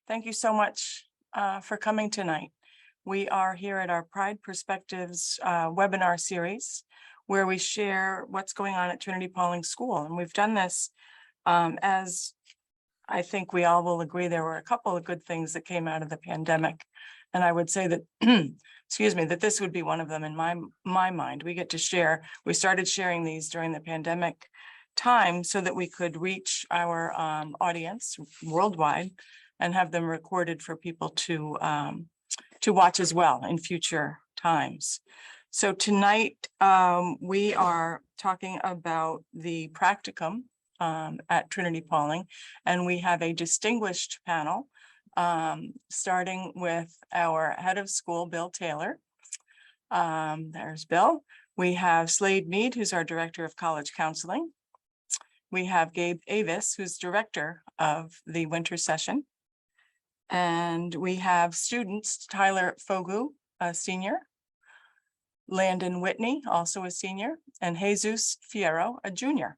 Thank you so much for coming tonight. We are here at our Pride Perspectives webinar series, where we share what's going on at Trinity-Pawling School. And we've done this as I think we all will agree there were a couple of good things that came out of the pandemic. And I would say that, excuse me, that this would be one of them in my mind. We get to share, we started sharing these during the pandemic time so that we could reach our audience worldwide and have them recorded for people to watch as well in future times. So tonight we are talking about the practicum at Trinity-Pawling, and we have a distinguished panel, starting with our head of school, Bill Taylor. There's Bill. We have Slade Mead, who's our director of college counseling. We have Gabe Avis, who's director of the Wintersession. And we have students, Tyler Fogu, a senior, Landon Whitney, also a senior, and Jesus Fierro, a junior.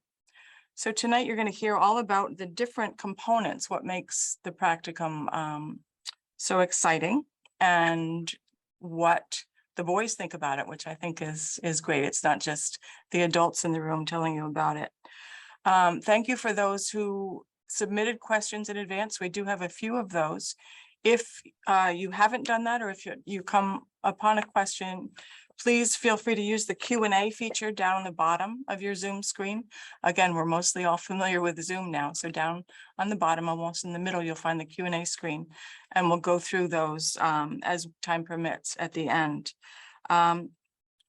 So tonight you're going to hear all about the different components, what makes the practicum so exciting, and what the boys think about it, which I think is great. It's not just the adults in the room telling you about it. Thank you for those who submitted questions in advance. We do have a few of those. If you haven't done that, or if you come upon a question, please feel free to use the Q&A feature down on the bottom of your Zoom screen. Again, we're mostly all familiar with Zoom now. So down on the bottom, almost in the middle, you'll find the Q&A screen, and we'll go through those as time permits at the end.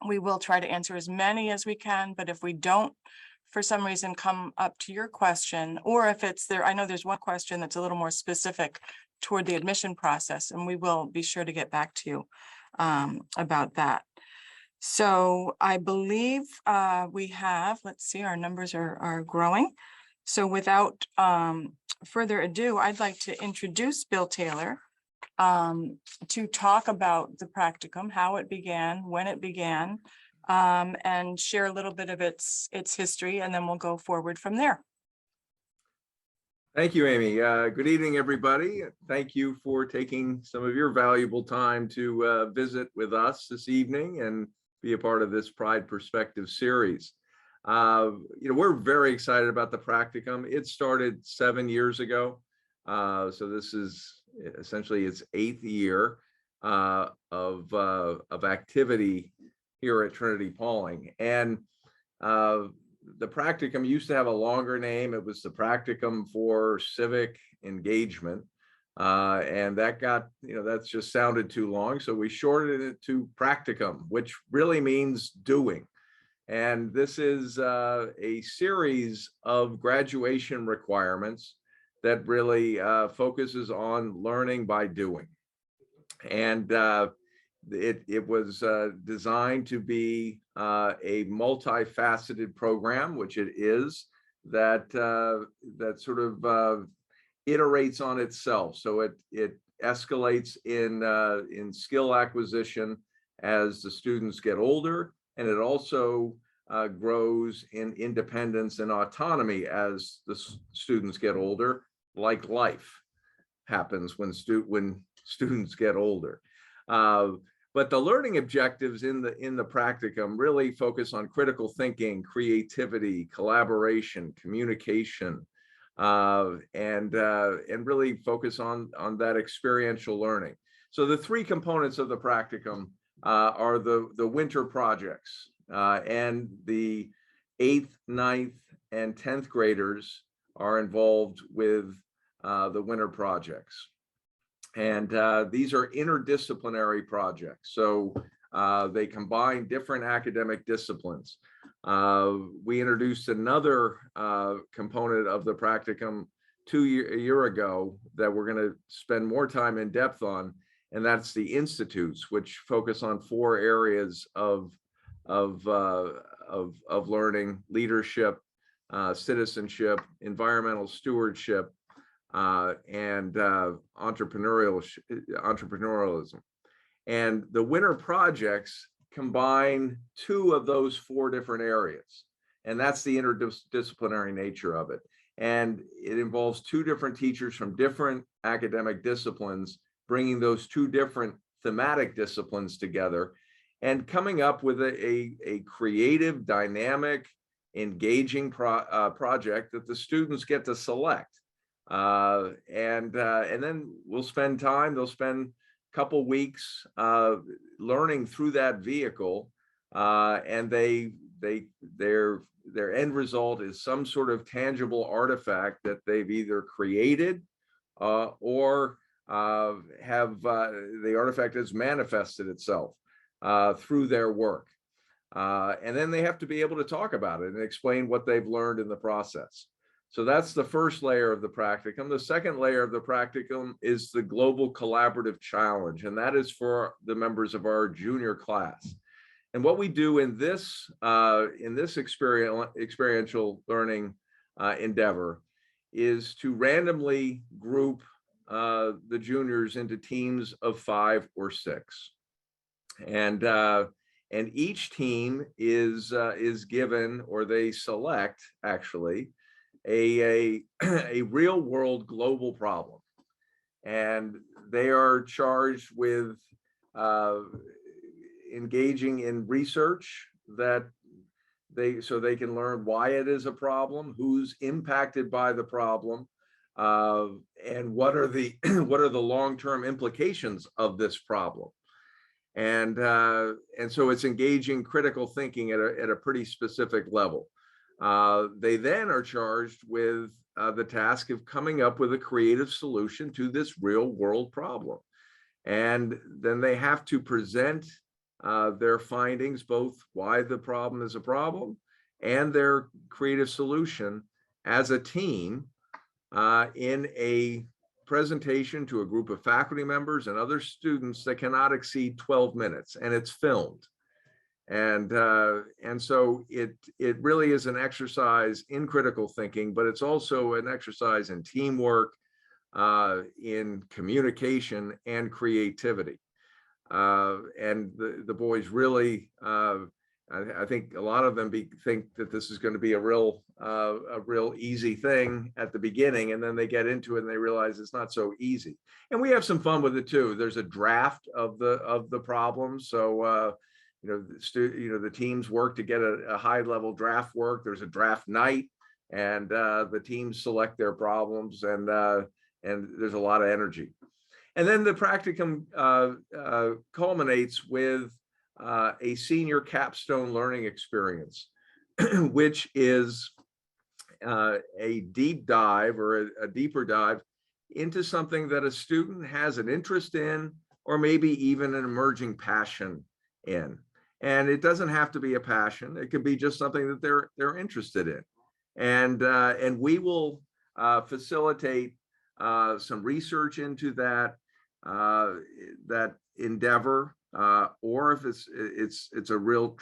We will try to answer as many as we can, but if we don't, for some reason, come up to your question, or if it's there, I know there's one question that's a little more specific toward the admission process, and we will be sure to get back to you about that. So I believe we have, let's see, our numbers are growing. So without further ado, I'd like to introduce Bill Taylor to talk about the practicum, how it began, when it began, and share a little bit of its history, and then we'll go forward from there. Thank you, Amy. Good evening, everybody. Thank you for taking some of your valuable time to visit with us this evening and be a part of this Pride Perspective series. We're very excited about the practicum. It started 7 years ago. So this is essentially its 8th year of activity here at Trinity-Pawling. And the practicum used to have a longer name. It was the Practicum for Civic Engagement. And that got, that's just sounded too long. So we shortened it to Practicum, which really means doing. And this is a series of graduation requirements that really focuses on learning by doing. And it was designed to be a multifaceted program, which it is, that sort of iterates on itself. So it escalates in skill acquisition as the students get older, and it also grows in independence and autonomy as the students get older, like life happens when students get older. But the learning objectives in the practicum really focus on critical thinking, creativity, collaboration, communication, and really focus on that experiential learning. So the 3 components of the practicum are the winter projects, and the 8th, 9th, and 10th graders are involved with the winter projects. And these are interdisciplinary projects. So they combine different academic disciplines. We introduced another component of the practicum a year ago that we're going to spend more time in depth on, and that's the institutes, which focus on 4 areas of learning: leadership, citizenship, environmental stewardship, and entrepreneurialism. And the winter projects combine 2 of those 4 different areas. And that's the interdisciplinary nature of it. And it involves two different teachers from different academic disciplines, bringing those two different thematic disciplines together and coming up with a creative, dynamic, engaging project that the students get to select. And then we'll spend time, they'll spend a couple weeks learning through that vehicle, and their end result is some sort of tangible artifact that they've either created or the artifact has manifested itself through their work. And then they have to be able to talk about it and explain what they've learned in the process. So that's the first layer of the practicum. The second layer of the practicum is the global collaborative challenge, and that is for the members of our junior class. And what we do in this experiential learning endeavor is to randomly group the juniors into teams of 5 or 6. And each team is given, or they select actually, a real world global problem. And they are charged with engaging in research so they can learn why it is a problem, who's impacted by the problem, and what are the long-term implications of this problem. And so it's engaging critical thinking at a pretty specific level. They then are charged with the task of coming up with a creative solution to this real world problem. And then they have to present their findings, both why the problem is a problem and their creative solution as a team in a presentation to a group of faculty members and other students that cannot exceed 12 minutes, and it's filmed. And so it really is an exercise in critical thinking, but it's also an exercise in teamwork, in communication and creativity. And the boys really, I think a lot of them think that this is going to be a real easy thing at the beginning, and then they get into it and they realize it's not so easy. And we have some fun with it too. There's a draft of the problem, so the teams work to get a high level draft work. There's a draft night, and the teams select their problems, and there's a lot of energy. And then the practicum culminates with a senior capstone learning experience, which is a deep dive, or a deeper dive into something that a student has an interest in, or maybe even an emerging passion in. And it doesn't have to be a passion. It could be just something that they're interested in. And we will facilitate some research into that endeavor, or if it's a real,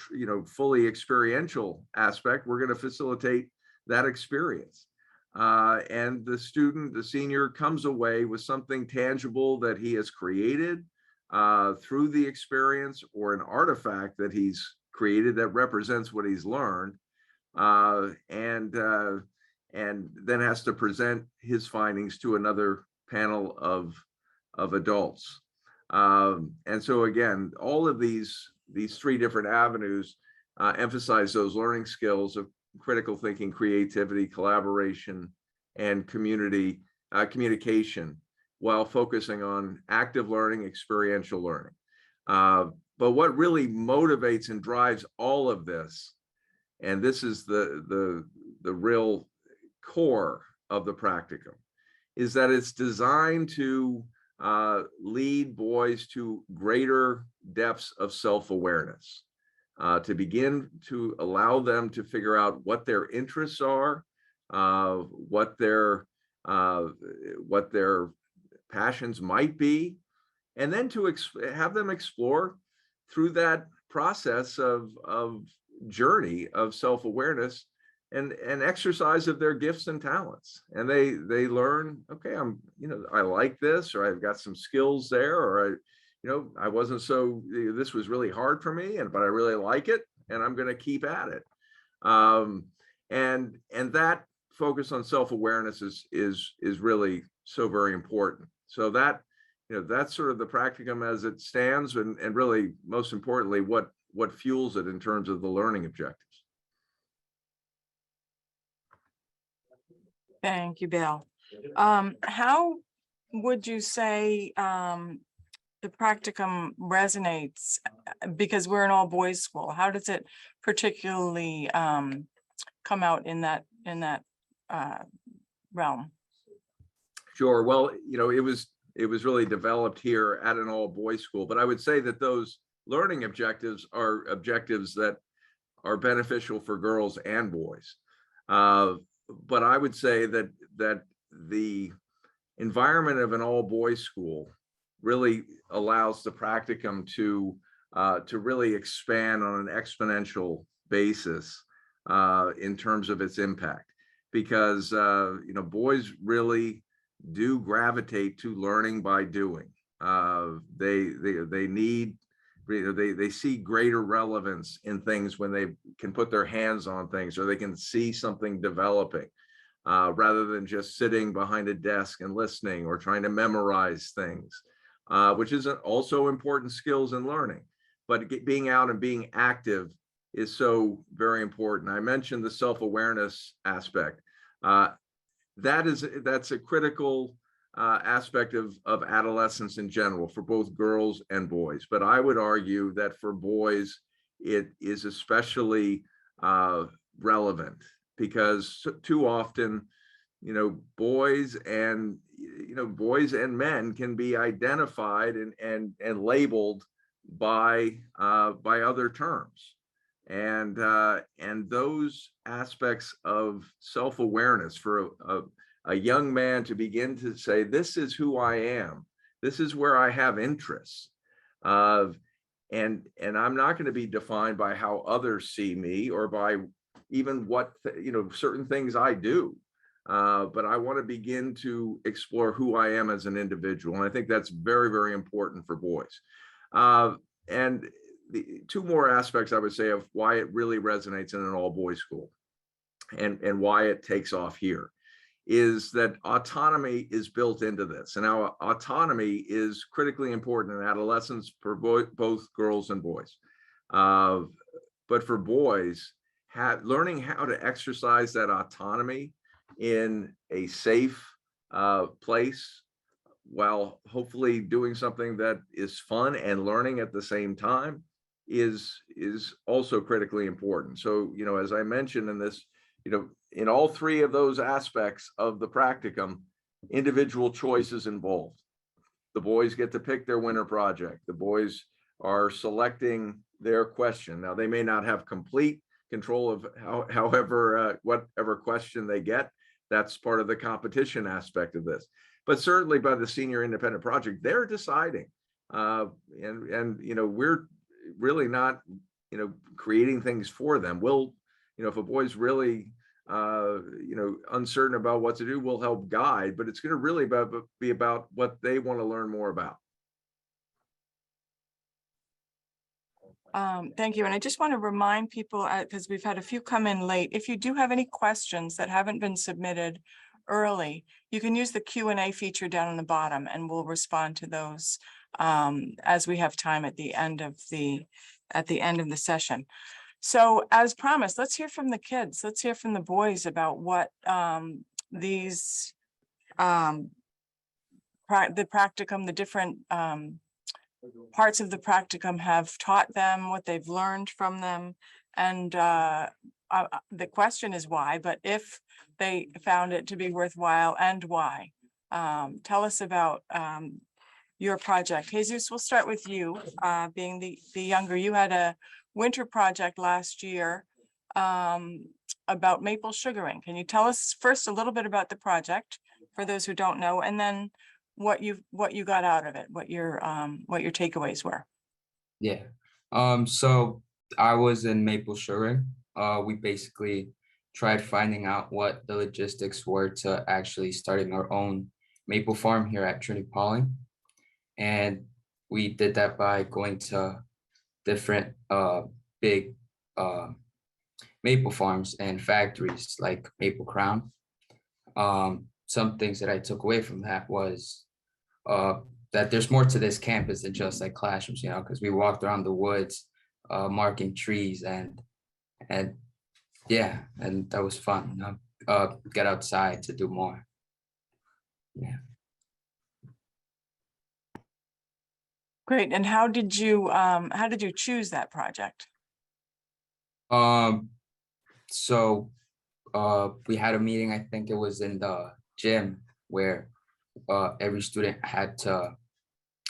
fully experiential aspect, we're going to facilitate that experience. And the senior comes away with something tangible that he has created through the experience, or an artifact that he's created that represents what he's learned, and then has to present his findings to another panel of adults. And so again, all of these 3 different avenues emphasize those learning skills of critical thinking, creativity, collaboration, and communication, while focusing on active learning, experiential learning. But what really motivates and drives all of this, and this is the real core of the practicum, is that it's designed to lead boys to greater depths of self-awareness, to begin to allow them to figure out what their interests are, what their passions might be, and then to have them explore through that process of journey of self-awareness and exercise of their gifts and talents. And they learn, okay, I like this, or I've got some skills there, or I wasn't this was really hard for me, but I really like it, and I'm going to keep at it. And that focus on self-awareness is really so very important. So that, that's sort of the practicum as it stands, and really most importantly, what fuels it in terms of the learning objectives. Thank you, Bill. How would you say the practicum resonates, because we're an all boys school? How does it particularly come out in that realm? Sure. Well, it was really developed here at an all boys school, but I would say that those learning objectives are objectives that are beneficial for girls and boys. But I would say that the environment of an all boys school really allows the practicum to really expand on an exponential basis in terms of its impact, because boys really do gravitate to learning by doing. They need, they see greater relevance in things when they can put their hands on things, or they can see something developing, rather than just sitting behind a desk and listening or trying to memorize things, which is also important skills in learning. But being out and being active is so very important. I mentioned the self-awareness aspect. That's a critical aspect of adolescence in general for both girls and boys. But I would argue that for boys, it is especially relevant, because too often, boys and men can be identified and labeled by other terms. And those aspects of self-awareness for a young man to begin to say, this is who I am, this is where I have interests, and I'm not going to be defined by how others see me, or by even what certain things I do, but I want to begin to explore who I am as an individual. And I think that's very, very important for boys. And the two more aspects I would say of why it really resonates in an all boys school, and why it takes off here, is that autonomy is built into this. And our autonomy is critically important in adolescence for both girls and boys. But for boys, learning how to exercise that autonomy in a safe place, while hopefully doing something that is fun and learning at the same time, is also critically important. So, as I mentioned in this, in all three of those aspects of the practicum, individual choice is involved. The boys get to pick their winter project. The boys are selecting their question. Now, they may not have complete control of whatever question they get. That's part of the competition aspect of this. But certainly by the senior independent project, they're deciding. And we're really not, creating things for them. We'll, if a boy's really, uncertain about what to do, we'll help guide, but it's going to really be about what they want to learn more about. Thank you. And I just want to remind people, because we've had a few come in late, if you do have any questions that haven't been submitted early, you can use the Q&A feature down on the bottom, and we'll respond to those as we have time at the end of the session. So as promised, let's hear from the kids. Let's hear from the boys about what these the practicum, the different parts of the practicum have taught them, what they've learned from them. And the question is why, but if they found it to be worthwhile, and why. Tell us about your project. Jesus, we'll start with you, being the younger. You had a winter project last year about maple sugaring. Can you tell us first a little bit about the project for those who don't know, and then what you got out of it, what your takeaways were? Yeah. So I was in maple sugaring. We basically tried finding out what the logistics were to actually starting our own maple farm here at Trinity-Pawling. And we did that by going to different big maple farms and factories like Maple Crown. Some things that I took away from that was that there's more to this campus than just like classrooms, you know, because we walked around the woods, marking trees and yeah, and that was fun, you know, get outside to do more. Yeah. Great. And how did you choose that project? So we had a meeting, I think it was in the gym, where every student had to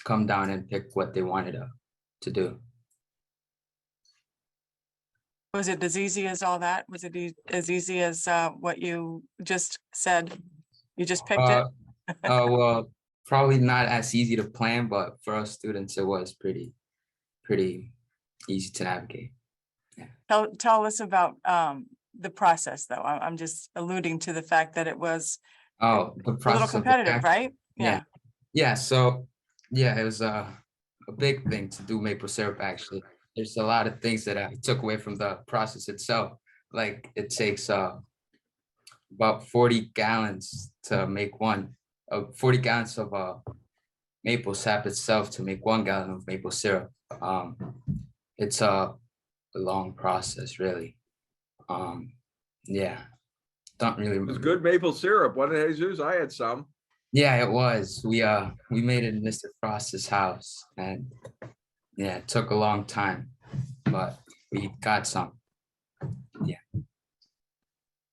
come down and pick what they wanted to do. Was it as easy as all that? Was it as easy as what you just said? You just picked it? Well, probably not as easy to plan, but for us students, it was pretty easy to navigate. Tell us about the process, though. I'm just alluding to the fact that it was Oh, the a little process of the competitive, act- right? Yeah. So yeah, it was a big thing to do maple syrup. Actually, there's a lot of things that I took away from the process itself. Like it takes about 40 gallons to make 40 gallons of maple sap itself to make 1 gallon of maple syrup. It's a long process, really. Yeah, don't really. It was good maple syrup, wasn't it, Jesus? I had some. Yeah, it was. We made it in Mr. Frost's house, and yeah, it took a long time, but we got some. Yeah.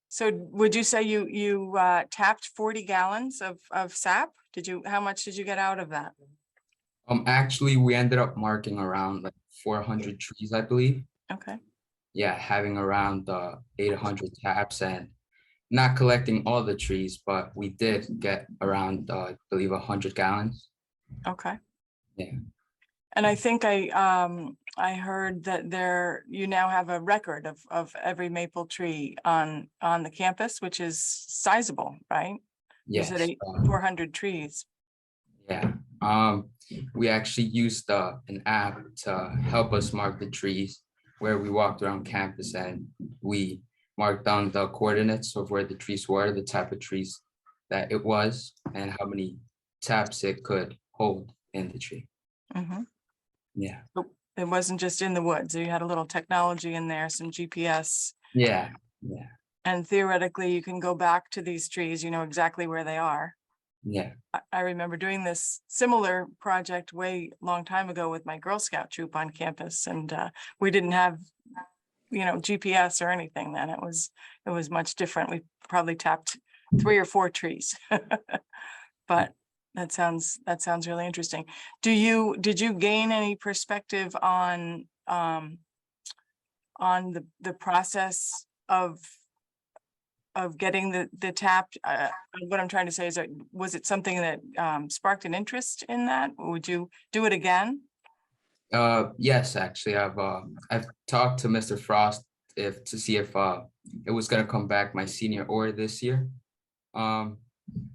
So would you say you tapped 40 gallons of sap? How much did you get out of that? Actually, we ended up marking around like 400 trees, I believe. Okay. Yeah, having around 800 taps and not collecting all the trees, but we did get around, I believe, 100 gallons. Okay. Yeah. And I think I heard that you now have a record of every maple tree on the campus, which is sizable, right? You Yes. said 400 trees. Yeah. We actually used an app to help us mark the trees, where we walked around campus and we marked down the coordinates of where the trees were, the type of trees that it was, and how many taps it could hold in the tree. Mhm. Yeah. So it wasn't just in the woods. You had a little technology in there, some GPS. Yeah. Yeah. And theoretically, you can go back to these trees, you know exactly where they are. Yeah. I remember doing this similar project way long time ago with my Girl Scout troop on campus, and we didn't have, you know, GPS or anything then. It was much different. We probably tapped 3 or 4 trees, but that sounds really interesting. Did you gain any perspective on the process of getting the tap? What I'm trying to say is, was it something that sparked an interest in that? Would you do it again? Yes, actually, I've talked to Mr. Frost to see if it was gonna come back my senior or this year.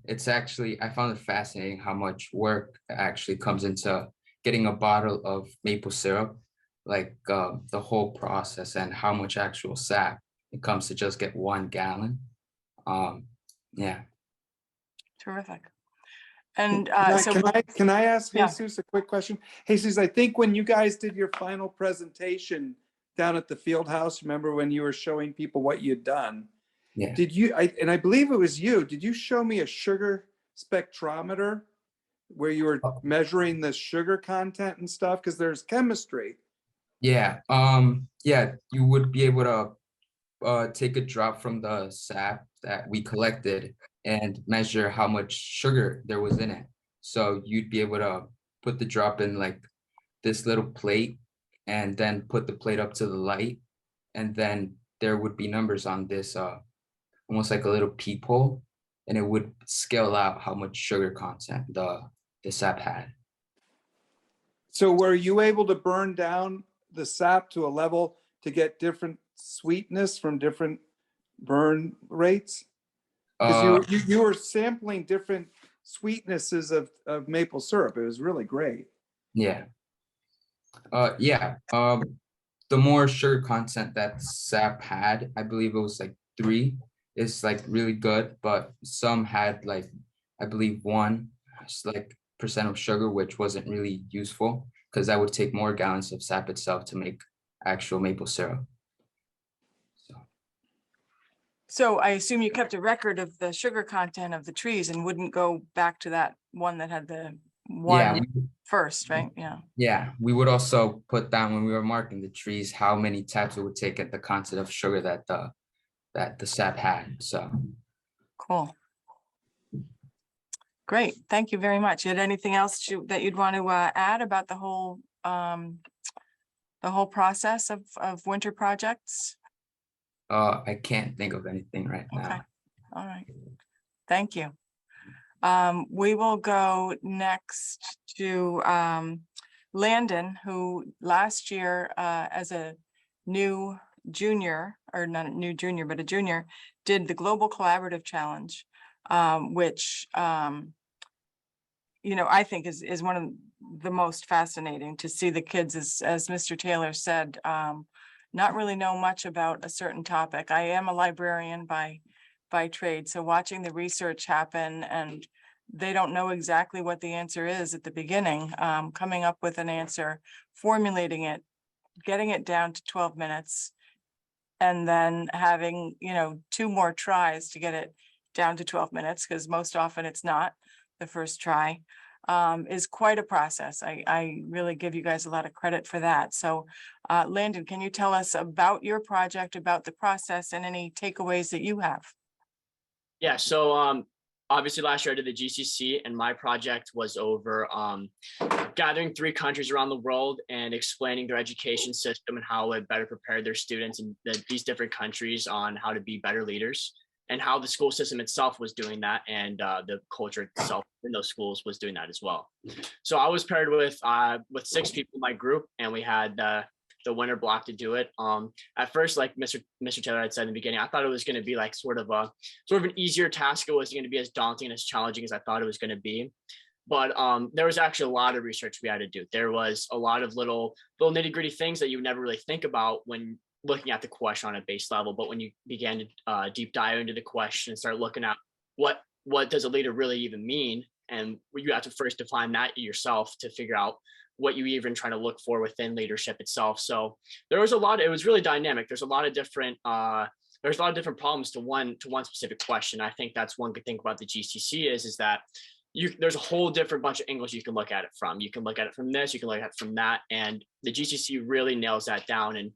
It's actually, I found it fascinating how much work actually comes into getting a bottle of maple syrup, like the whole process and how much actual sap it comes to just get 1 gallon. Yeah. Terrific. And Can I ask Yeah. Jesus a quick question? Jesus, I think when you guys did your final presentation down at the field house, remember when you were showing people what you'd done? Yeah. And I believe it was you, did you show me a sugar spectrometer where you were measuring the sugar content and stuff? Because there's chemistry. Yeah. Yeah, you would be able to take a drop from the sap that we collected and measure how much sugar there was in it. So you'd be able to put the drop in like this little plate and then put the plate up to the light. And then there would be numbers on this, almost like a little peephole, and it would scale out how much sugar content the sap had. So were you able to burn down the sap to a level to get different sweetness from different burn rates? Because you were sampling different sweetnesses of maple syrup. It was really great. Yeah. Yeah. the more sugar content that sap had, I believe it was like 3, is like really good, but some had like, I believe 1 like percent of sugar, which wasn't really useful because that would take more gallons of sap itself to make actual maple syrup. So I assume you kept a record of the sugar content of the trees and wouldn't go back to that one that had the Yeah, one first, right? Yeah. yeah, we would also put down when we were marking the trees how many taps it would take at the content of sugar that the sap had. So Cool. Great. Thank you very much. You had anything else that you'd want to add about the whole process of winter projects? I can't think of anything right Okay. now. All right. Thank you. We will go next to Landon, who last year, as a new junior, or not a new junior, but a junior, did the Global Collaborative Challenge, which, you know, I think is one of the most fascinating to see the kids, as Mr. Taylor said, not really know much about a certain topic. I am a librarian by trade, so watching the research happen, and they don't know exactly what the answer is at the beginning, coming up with an answer, formulating it, getting it down to 12 minutes, and then having, you know, 2 more tries to get it down to 12 minutes, because most often it's not the first try, is quite a process. I really give you guys a lot of credit for that. So Landon, can you tell us about your project, about the process, and any takeaways that you have? Yeah, so obviously last year I did the GCC, and my project was over gathering 3 countries around the world and explaining their education system and how it better prepared their students in these different countries on how to be better leaders, and how the school system itself was doing that, and the culture itself in those schools was doing that as well. So I was paired with 6 people in my group, and we had the winter block to do it. At first, like Mr. Taylor had said in the beginning, I thought it was going to be like sort of an easier task. It wasn't going to be as daunting and as challenging as I thought it was going to be. But there was actually a lot of research we had to do. There was a lot of little nitty gritty things that you would never really think about when looking at the question on a base level. But when you began to deep dive into the question and start looking at what does a leader really even mean, and you have to first define that yourself to figure out what you even trying to look for within leadership itself. So there was it was really dynamic. There's a lot of different problems to one specific question. I think that's one good thing about the GCC is that there's a whole different bunch of angles you can look at it from. You can look at it from this, you can look at it from that, and the GCC really nails that down and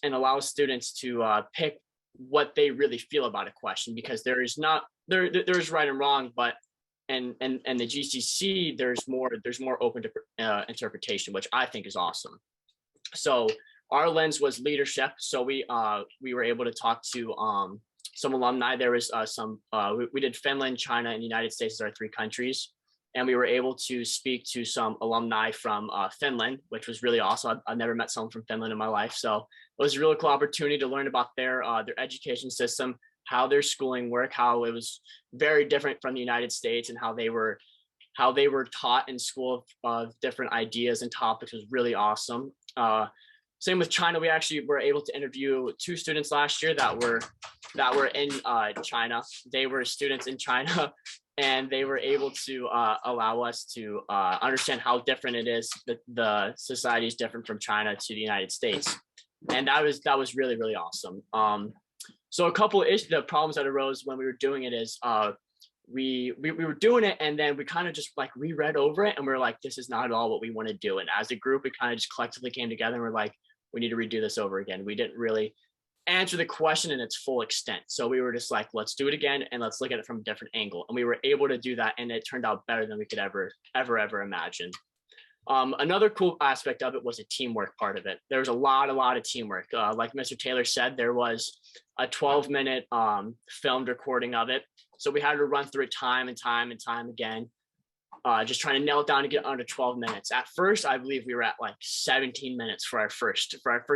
allows students to pick what they really feel about a question, because there's right and wrong, but and the GCC there's more open to interpretation, which I think is awesome. So our lens was leadership. So we were able to talk to some alumni. There was we did Finland, China, and the United States as our 3 countries. And we were able to speak to some alumni from Finland, which was really awesome. I've never met someone from Finland in my life. So it was a really cool opportunity to learn about their education system, how their schooling worked, how it was very different from the United States, and how they were taught in school of different ideas and topics was really awesome. Same with China. We actually were able to interview 2 students last year that were in China. They were students in China, and they were able to allow us to understand how different it is, that the society is different from China to the United States. And that was really, really awesome. So a couple of the problems that arose when we were doing it is we were doing it, and then we kind of just like reread over it, and we were like, this is not at all what we want to do. And as a group, we kind of just collectively came together and we're like, we need to redo this over again. We didn't really answer the question in its full extent. So we were just like, let's do it again, and let's look at it from a different angle. And we were able to do that, and it turned out better than we could ever imagine. Another cool aspect of it was a teamwork part of it. There was a lot of teamwork. Like Mr. Taylor said, there was a 12-minute filmed recording of it. So we had to run through it time and time again, just trying to nail it down to get under 12 minutes. At first, I believe we were at like 17 minutes for our first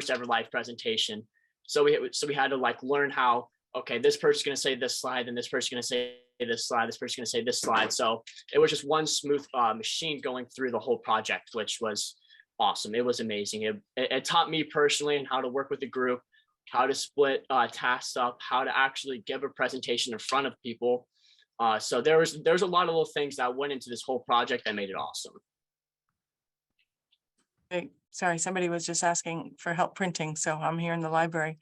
ever live presentation. So we had to like learn how, okay, this person's going to say this slide, and this person's going to say this slide, this person's going to say this slide. So it was just one smooth machine going through the whole project, which was awesome. It was amazing. It taught me personally and how to work with a group, how to split tasks up, how to actually give a presentation in front of people. So there's a lot of little things that went into this whole project that made it awesome. Hey, sorry, somebody was just asking for help printing, so I'm here in the library.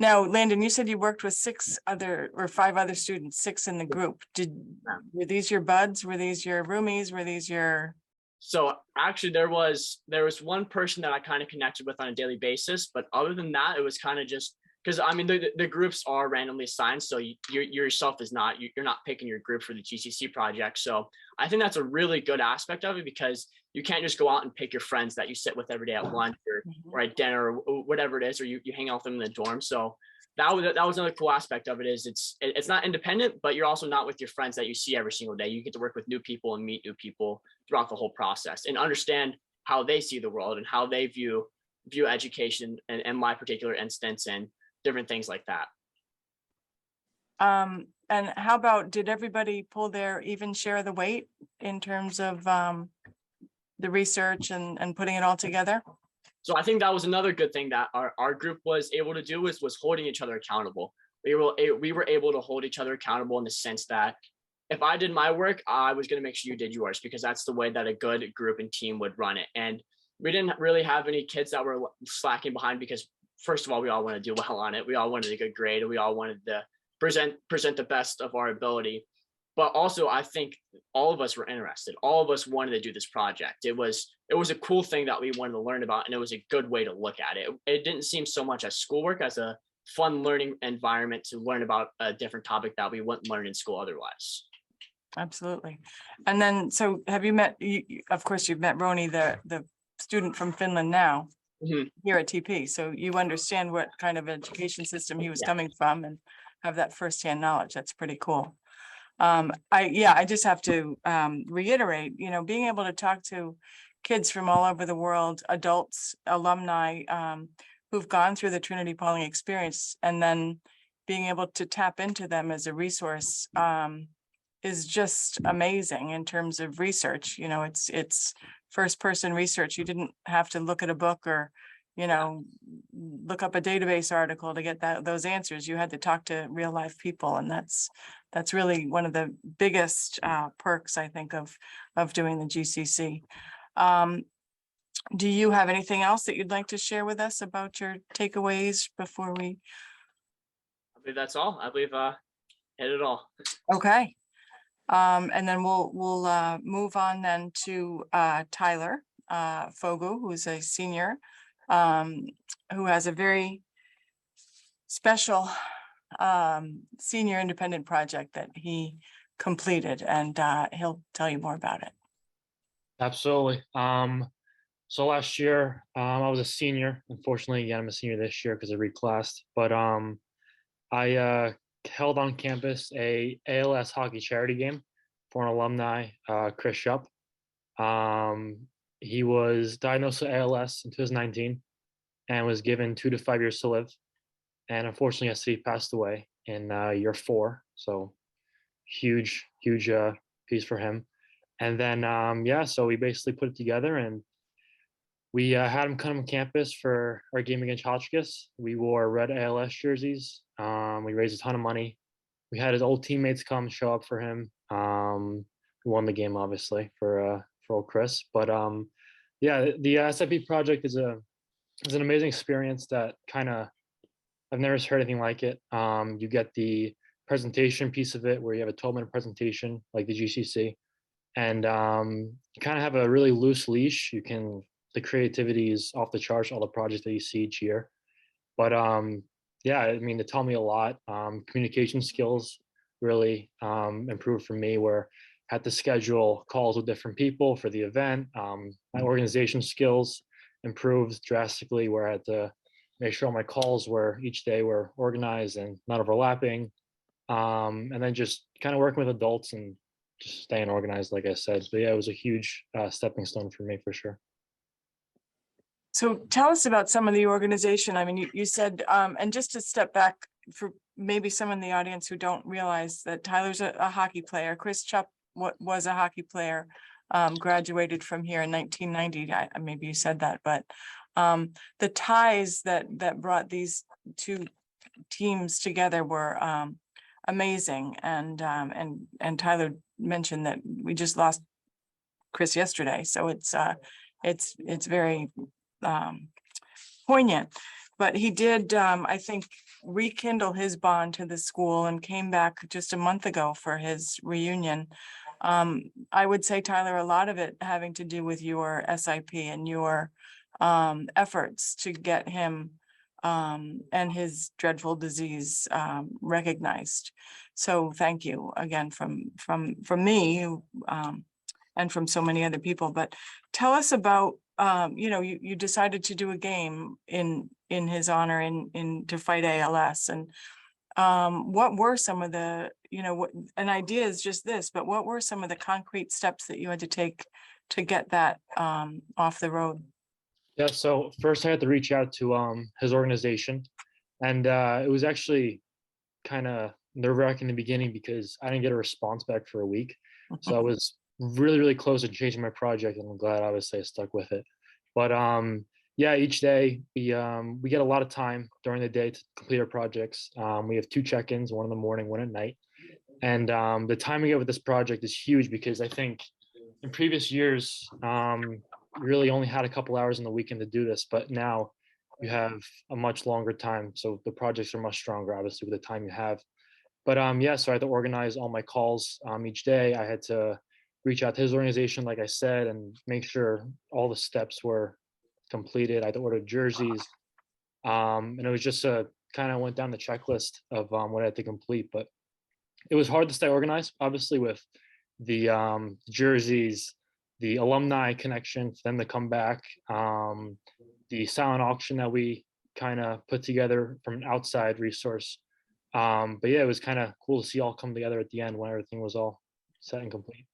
Now, Landon, you said you worked with 5 other students, 6 in the group. Were these your buds? Were these your roomies? Were these your? So actually there was one person that I kind of connected with on a daily basis, but other than that, it was kind of just because I mean the groups are randomly assigned, so you yourself is not you're not picking your group for the GCC project. So I think that's a really good aspect of it, because you can't just go out and pick your friends that you sit with every day at lunch or at dinner or whatever it is, or you hang out with them in the dorm. So that was another cool aspect of it, is it's not independent, but you're also not with your friends that you see every single day. You get to work with new people and meet new people throughout the whole process and understand how they see the world and how they view education and my particular instance and different things like that. And how about, did everybody pull their even share of the weight in terms of the research and putting it all together? So I think that was another good thing that our group was able to do was holding each other accountable. We were able to hold each other accountable in the sense that if I did my work, I was going to make sure you did yours, because that's the way that a good group and team would run it. And we didn't really have any kids that were slacking behind, because first of all, we all want to do well on it. We all wanted a good grade, and we all wanted to present the best of our ability. But also, I think all of us were interested. All of us wanted to do this project. It was a cool thing that we wanted to learn about, and it was a good way to look at it. It didn't seem so much as schoolwork as a fun learning environment to learn about a different topic that we wouldn't learn in school otherwise. Absolutely. And then, so have you met, of course, you've met Roni, the student from Finland now, here at TP. So you understand what kind of education system he was coming from and have that firsthand knowledge. That's pretty cool. I just have to reiterate, being able to talk to kids from all over the world, adults, alumni, who've gone through the Trinity-Pawling experience, and then being able to tap into them as a resource is just amazing in terms of research. It's first person research. You didn't have to look at a book or look up a database article to get those answers. You had to talk to real life people, and that's really one of the biggest perks, I think, of doing the GCC. Do you have anything else that you'd like to share with us about your takeaways before we? I believe that's all. I believe hit it all. Okay. And then we'll move on then to Tyler Fogu, who's a senior, who has a very special senior independent project that he completed, and he'll tell you more about it. Absolutely. So last year, I was a senior. Unfortunately, again, I'm a senior this year because I reclassed. But I held on campus a ALS hockey charity game for an alumni, Chris Shupp. He was diagnosed with ALS in 2019 and was given 2 to 5 years to live. And unfortunately, yesterday he passed away in year 4. So huge piece for him. And then, so we basically put it together, and we had him come on campus for our game against Hotchkiss. We wore red ALS jerseys. We raised a ton of money. We had his old teammates come show up for him. We won the game, obviously, for old Chris. But the SIP project is an amazing experience that I've never heard anything like it. You get the presentation piece of it, where you have a 12-minute presentation like the GCC, and you kind of have a really loose leash. The creativity is off the charts, all the projects that you see each year. But it taught me a lot. Communication skills really improved for me, where I had to schedule calls with different people for the event. My organization skills improved drastically, where I had to make sure all my calls each day were organized and not overlapping. And then just kind of working with adults and just staying organized, like I said. So yeah, it was a huge stepping stone for me, for sure. So tell us about some of the organization. I mean, you said, and just to step back for maybe some in the audience who don't realize that Tyler's a hockey player. Chris Shupp was a hockey player. graduated from here in 1990. Maybe you said that, but the ties that brought these two teams together were amazing. And Tyler mentioned that we just lost Chris yesterday, so it's very poignant. But he did, I think, rekindle his bond to the school and came back just a month ago for his reunion. I would say, Tyler, a lot of it having to do with your SIP and your efforts to get him and his dreadful disease recognized. So thank you again from me and from so many other people. But tell us about, you decided to do a game in his honor to fight ALS. And what were some of the, an idea is just this, but what were some of the concrete steps that you had to take to get that off the road? Yeah, so first I had to reach out to his organization, and it was actually kind of nerve-wracking in the beginning because I didn't get a response back for a week. So I was really, really close to changing my project, and I'm glad obviously I stuck with it. But yeah, each day we get a lot of time during the day to complete our projects. We have 2 check-ins, one in the morning, one at night. And the time we get with this project is huge because I think in previous years, really only had a couple hours in the weekend to do this, but now you have a much longer time. So the projects are much stronger, obviously, with the time you have. But yeah, so I had to organize all my calls each day. I had to reach out to his organization, like I said, and make sure all the steps were completed. I had to order jerseys. And it was just kind of went down the checklist of what I had to complete. But it was hard to stay organized, obviously, with the jerseys, the alumni connection, for them to come back, the silent auction that we kind of put together from an outside resource. But yeah, it was kind of cool to see all come together at the end when everything was all set and complete.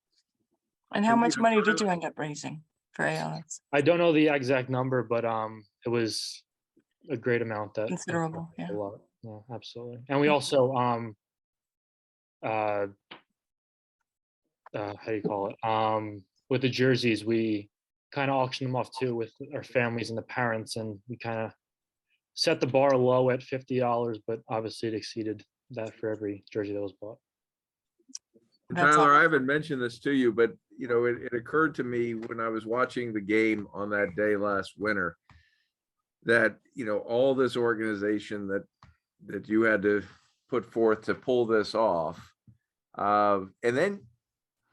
And how much money did you end up raising for ALS? I don't know the exact number, but it was a great amount. That considerable, yeah. A lot. Yeah, absolutely. And we also how do you call it? With the jerseys, we kind of auctioned them off too with our families and the parents, and we kind of set the bar low at $50, but obviously it exceeded that for every jersey that was bought. Tyler, I haven't mentioned this to you, but it occurred to me when I was watching the game on that day last winter that all this organization that you had to put forth to pull this off, and then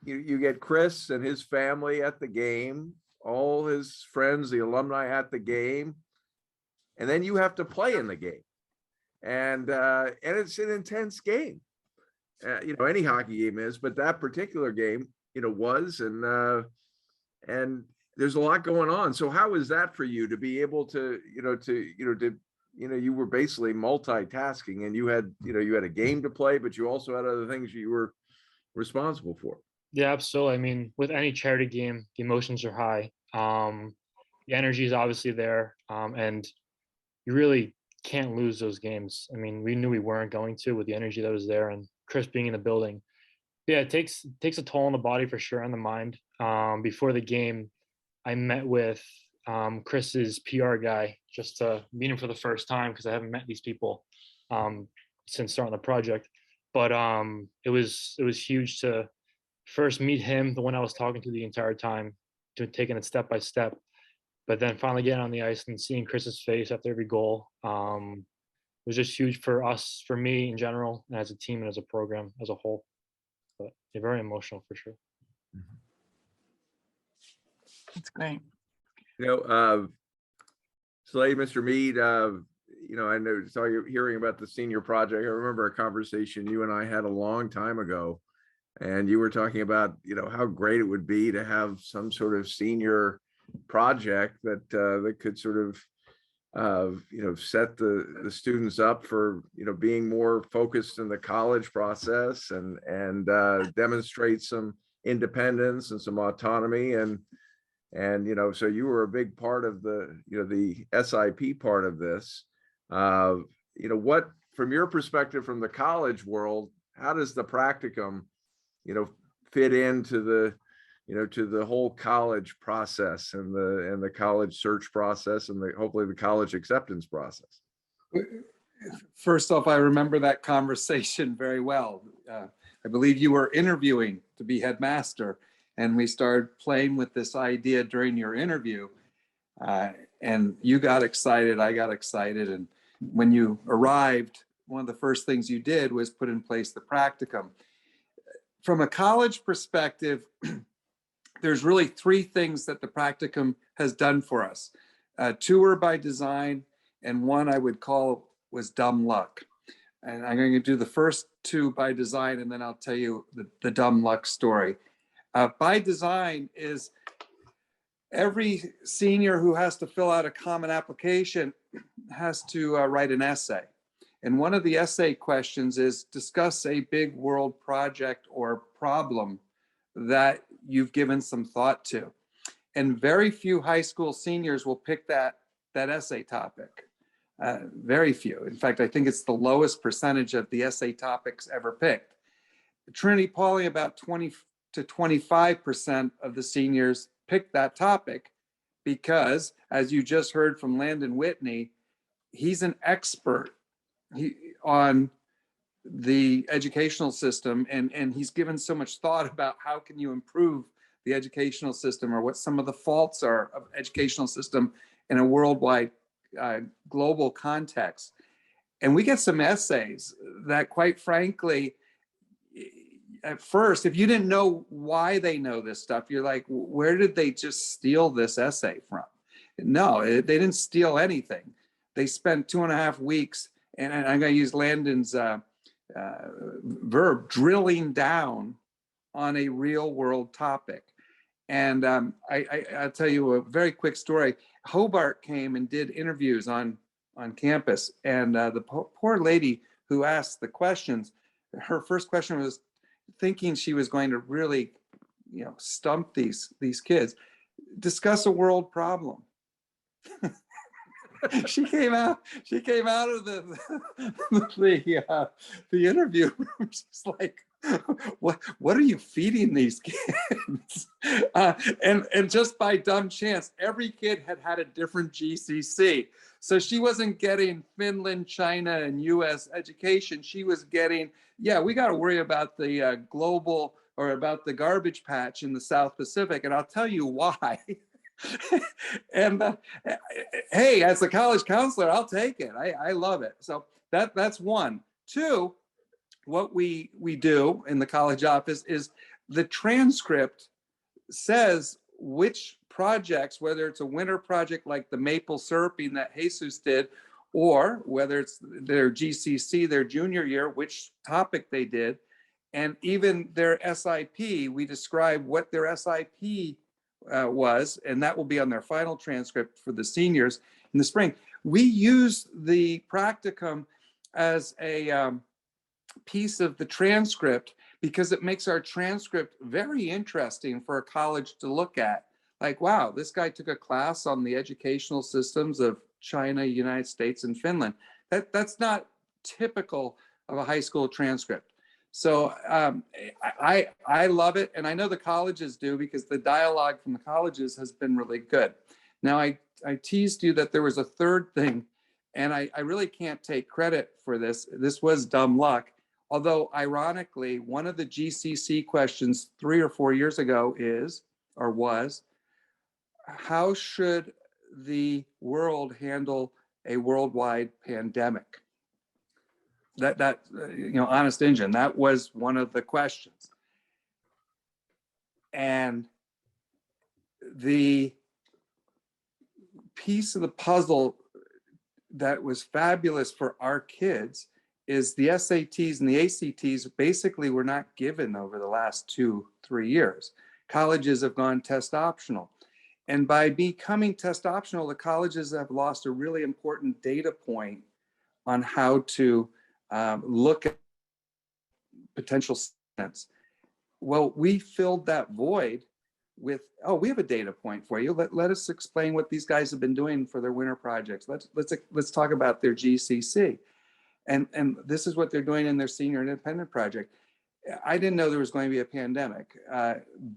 you get Chris and his family at the game, all his friends, the alumni at the game, and then you have to play in the game, and it's an intense game. Any hockey game is, but that particular game, was, and there's a lot going on. So how is that for you to be able to, you were basically multitasking, and you had a game to play, but you also had other things you were responsible for. Yeah, absolutely. I mean, with any charity game, the emotions are high. The energy is obviously there, and you really can't lose those games. I mean, we knew we weren't going to with the energy that was there, and Chris being in the building. Yeah, it takes a toll on the body for sure, and the mind. Before the game, I met with Chris's PR guy just to meet him for the first time because I haven't met these people since starting the project. But it was huge to first meet him, the one I was talking to the entire time, to taking it step by step. But then finally getting on the ice and seeing Chris's face after every goal was just huge for us, for me in general, and as a team and as a program as a whole. But yeah, very emotional for sure. That's great. Slade, Mr. Mead, I saw you hearing about the senior project. I remember a conversation you and I had a long time ago, and you were talking about, how great it would be to have some sort of senior project that could sort of, set the students up for, being more focused in the college process and demonstrate some independence and some autonomy. And so you were a big part of the SIP part of this. What, from your perspective, from the college world, how does the practicum, fit into the, to the whole college process and the college search process and hopefully the college acceptance process? First off, I remember that conversation very well. I believe you were interviewing to be headmaster, and we started playing with this idea during your interview. And you got excited, I got excited. And when you arrived, one of the first things you did was put in place the practicum. From a college perspective, there's really three things that the practicum has done for us. Two were by design, and one I would call was dumb luck. And I'm going to do the first two by design, and then I'll tell you the dumb luck story. By design is every senior who has to fill out a common application has to write an essay. And one of the essay questions is discuss a big world project or problem that you've given some thought to. And very few high school seniors will pick that essay topic. Very few. In fact, I think it's the lowest percentage of the essay topics ever picked. Trinity-Pawling, about 20 to 25% of the seniors picked that topic because, as you just heard from Landon Whitney, he's an expert on the educational system, and he's given so much thought about how can you improve the educational system or what some of the faults are of educational system in a worldwide global context. And we get some essays that, quite frankly, at first, if you didn't know why they know this stuff, you're like, where did they just steal this essay from? No, they didn't steal anything. They spent 2.5 weeks, and I'm going to use Landon's verb, drilling down on a real world topic. And I'll tell you a very quick story. Hobart came and did interviews on campus, and the poor lady who asked the questions, her first question was, thinking she was going to really, stump these kids, discuss a world problem. she came out of the interview room. She's like, what are you feeding these kids? And just by dumb chance, every kid had a different GCC. So she wasn't getting Finland, China, and US education. She was getting, we got to worry about the global, or about the garbage patch in the South Pacific. And I'll tell you why. And hey, as a college counselor, I'll take it. I love it. So that's one. Two, what we do in the college office is the transcript says which projects, whether it's a winter project like the maple syruping that Jesus did, or whether it's their GCC, their junior year, which topic they did, and even their SIP, we describe what their SIP was, and that will be on their final transcript for the seniors in the spring. We use the practicum as a piece of the transcript because it makes our transcript very interesting for a college to look at. Like, wow, this guy took a class on the educational systems of China, United States, and Finland. That's not typical of a high school transcript. So I love it, and I know the colleges do, because the dialogue from the colleges has been really good. Now, I teased you that there was a third thing, and I really can't take credit for this. This was dumb luck. Although, ironically, one of the GCC questions 3 or 4 years ago was, how should the world handle a worldwide pandemic? That honest engine, that was one of the questions. And the piece of the puzzle that was fabulous for our kids is the SATs and the ACTs basically were not given over the last 2-3 years. Colleges have gone test optional. And by becoming test optional, the colleges have lost a really important data point on how to look at potential students. Well, we filled that void with, we have a data point for you. Let us explain what these guys have been doing for their winter projects. Let's talk about their GCC. And this is what they're doing in their senior independent project. I didn't know there was going to be a pandemic,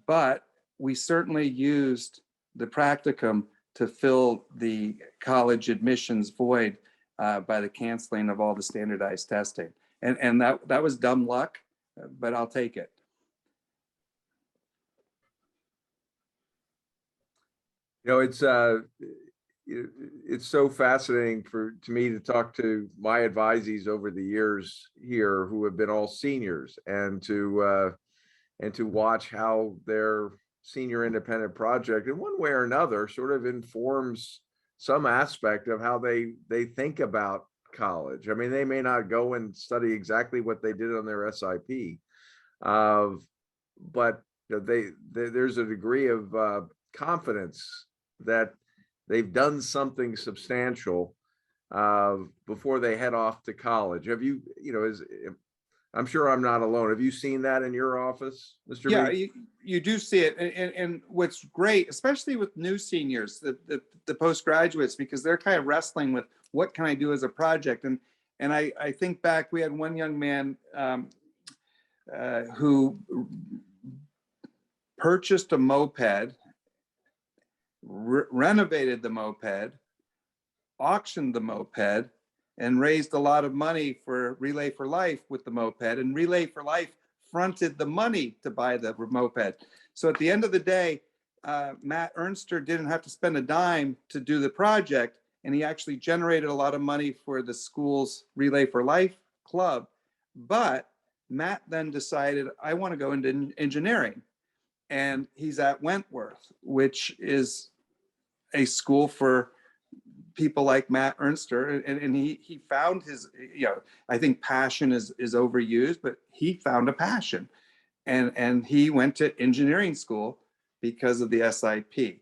but we certainly used the practicum to fill the college admissions void by the canceling of all the standardized testing. And that was dumb luck, but I'll take it. You know, it's so fascinating to me to talk to my advisees over the years here who have been all seniors, and to watch how their senior independent project in one way or another sort of informs some aspect of how they think about college. I mean, they may not go and study exactly what they did on their SIP, but you know, there's a degree of confidence that they've done something substantial before they head off to college. Have you, you know, I'm sure I'm not alone. Have you seen that in your office, Mr. Yeah, Mead? you do see it. And what's great, especially with new seniors, the postgraduates, because they're kind of wrestling with what can I do as a project. And I think back, we had one young man who purchased a moped, renovated the moped, auctioned the moped, and raised a lot of money for Relay for Life with the moped. And Relay for Life fronted the money to buy the moped. So at the end of the day, Matt Ernster didn't have to spend a dime to do the project, and he actually generated a lot of money for the school's Relay for Life club. But Matt then decided, I want to go into engineering. And he's at Wentworth, which is a school for people like Matt Ernster, and he found his, you know, I think passion is overused, but he found a passion, and he went to engineering school because of the SIP.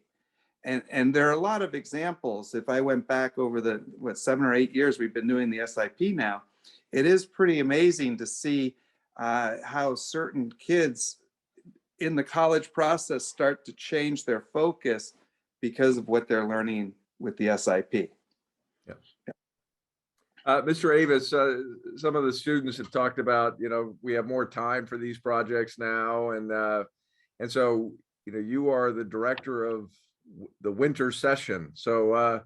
And there are a lot of examples. If I went back over the 7 or 8 years we've been doing the SIP now, it is pretty amazing to see how certain kids in the college process start to change their focus because of what they're learning with the SIP. Yes. Mr. Avis, some of the students have talked about, you know, we have more time for these projects now. And so, you know, you are the director of the Wintersession. So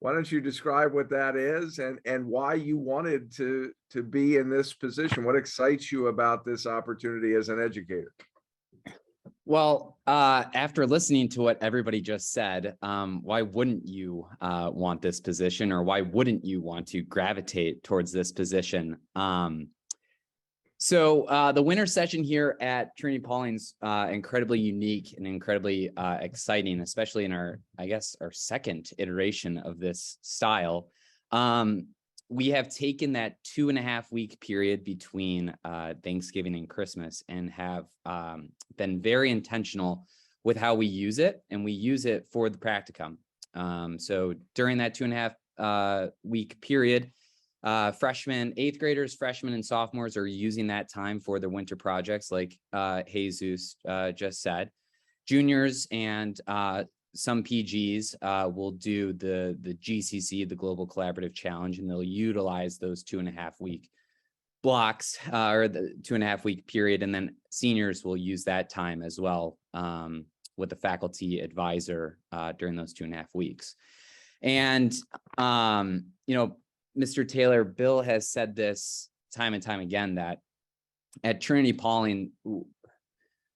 why don't you describe what that is and why you wanted to be in this position? What excites you about this opportunity as an educator? Well, after listening to what everybody just said, why wouldn't you want this position, or why wouldn't you want to gravitate towards this position? So the winter session here at Trinity-Pawling's incredibly unique and incredibly exciting, especially in our second iteration of this style. We have taken that 2.5-week period between Thanksgiving and Christmas and have been very intentional with how we use it, and we use it for the practicum. So during that 2.5-week period, freshmen, 8th graders, freshmen, and sophomores are using that time for their winter projects, like Jesus just said. Juniors and some PGs will do the GCC, the Global Collaborative Challenge, and they'll utilize those 2.5-week blocks or the 2.5-week period. And then seniors will use that time as well with the faculty advisor during those 2.5 weeks. And, you know, Mr. Taylor, Bill has said this time and time again, that at Trinity-Pawling,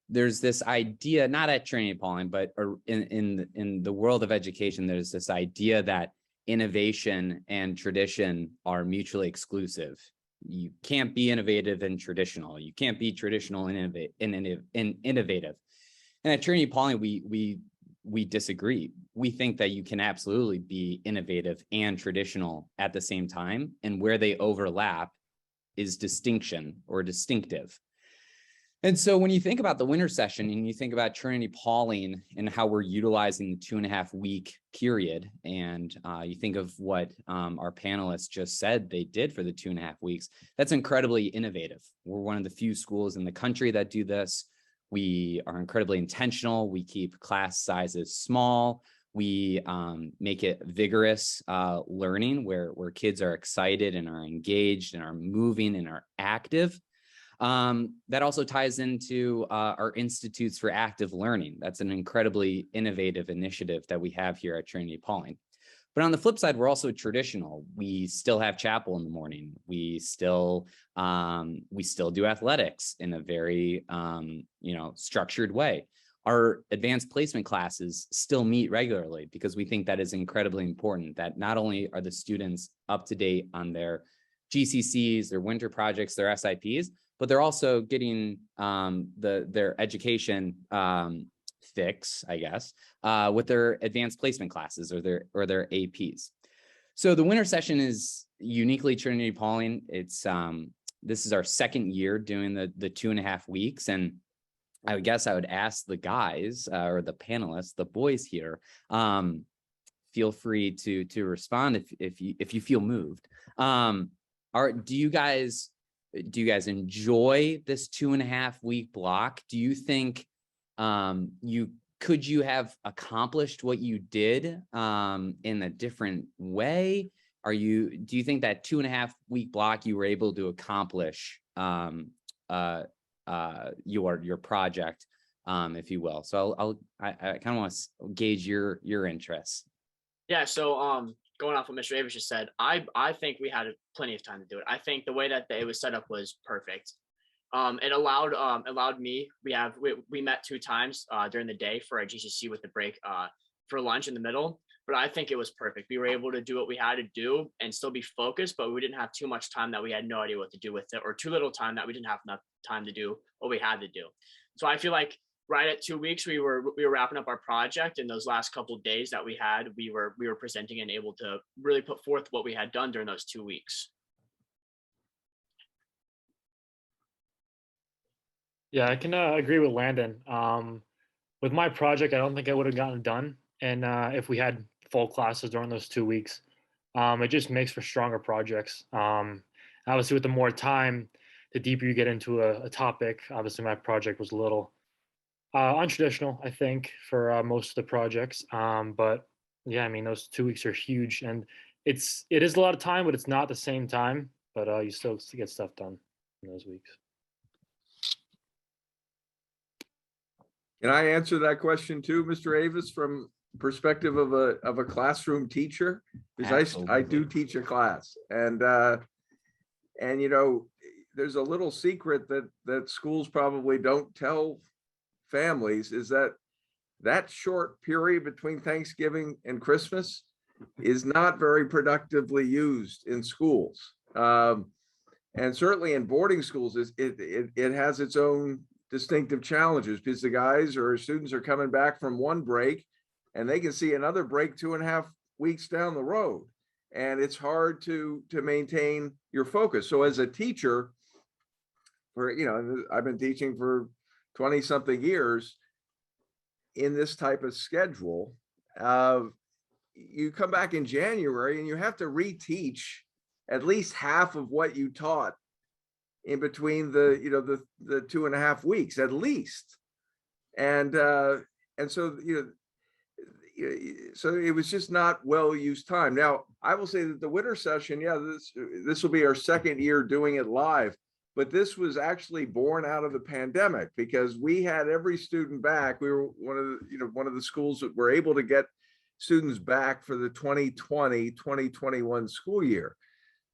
there's this idea, not at Trinity-Pawling, but in the world of education, there's this idea that innovation and tradition are mutually exclusive. You can't be innovative and traditional. You can't be traditional and innovative. And at Trinity-Pawling, we disagree. We think that you can absolutely be innovative and traditional at the same time, and where they overlap is distinction or distinctive. And so when you think about the winter session and you think about Trinity-Pawling and how we're utilizing the 2.5-week period, and you think of what our panelists just said they did for the 2.5 weeks, that's incredibly innovative. We're one of the few schools in the country that do this. We are incredibly intentional. We keep class sizes small. We make it vigorous learning where kids are excited and are engaged and are moving and are active. That also ties into our Institutes for Active Learning. That's an incredibly innovative initiative that we have here at Trinity-Pawling. But on the flip side, we're also traditional. We still have chapel in the morning. We still do athletics in a very structured way. Our advanced placement classes still meet regularly because we think that is incredibly important, that not only are the students up to date on their GCCs, their winter projects, their SIPs, but they're also getting their education fix, I guess, with their advanced placement classes or their APs. So the winter session is uniquely Trinity-Pawling. It's this is our second year doing the 2.5 weeks, and I guess I would ask the guys or the panelists, the boys here, feel free to respond if you feel moved. Do you guys enjoy this 2.5 week block? Do you think could you have accomplished what you did in a different way? Do you think that 2.5 week block you were able to accomplish your project, if you will? So I kind of want to gauge your interests. Yeah, so going off what Mr. Davis just said, I think we had plenty of time to do it. I think the way that it was set up was perfect. It allowed me. We met 2 times during the day for our GCC with the break for lunch in the middle. But I think it was perfect. We were able to do what we had to do and still be focused, but we didn't have too much time that we had no idea what to do with it, or too little time that we didn't have enough time to do what we had to do. So I feel like right at 2 weeks, we were wrapping up our project, and those last couple of days that we had, we were presenting and able to really put forth what we had done during those 2 weeks. Yeah, I can agree with Landon. With my project, I don't think I would have gotten it done. And if we had full classes during those 2 weeks, it just makes for stronger projects. Obviously, with the more time, the deeper you get into a topic. Obviously, my project was a little untraditional, I think, for most of the projects. But yeah, I mean, those 2 weeks are huge, and it is a lot of time, but it's not the same time. But you still get stuff done in those weeks. Can I answer that question too, Mr. Avis, from perspective of a classroom teacher? Because I do teach a class, and there's a little secret that schools probably don't tell families, is that short period between Thanksgiving and Christmas is not very productively used in schools, and certainly in boarding schools. It has its own distinctive challenges, because the guys or students are coming back from one break and they can see another break 2.5 weeks down the road, and it's hard to maintain your focus. So as a teacher, I've been teaching for 20 something years in this type of schedule. You come back in January and you have to reteach at least half of what you taught in between the 2.5 weeks at least. And so, so it was just not well-used time. Now, I will say that the winter session, this will be our second year doing it live, but this was actually born out of the pandemic, because we had every student back. We were one of the schools that were able to get students back for the 2020-2021 school year.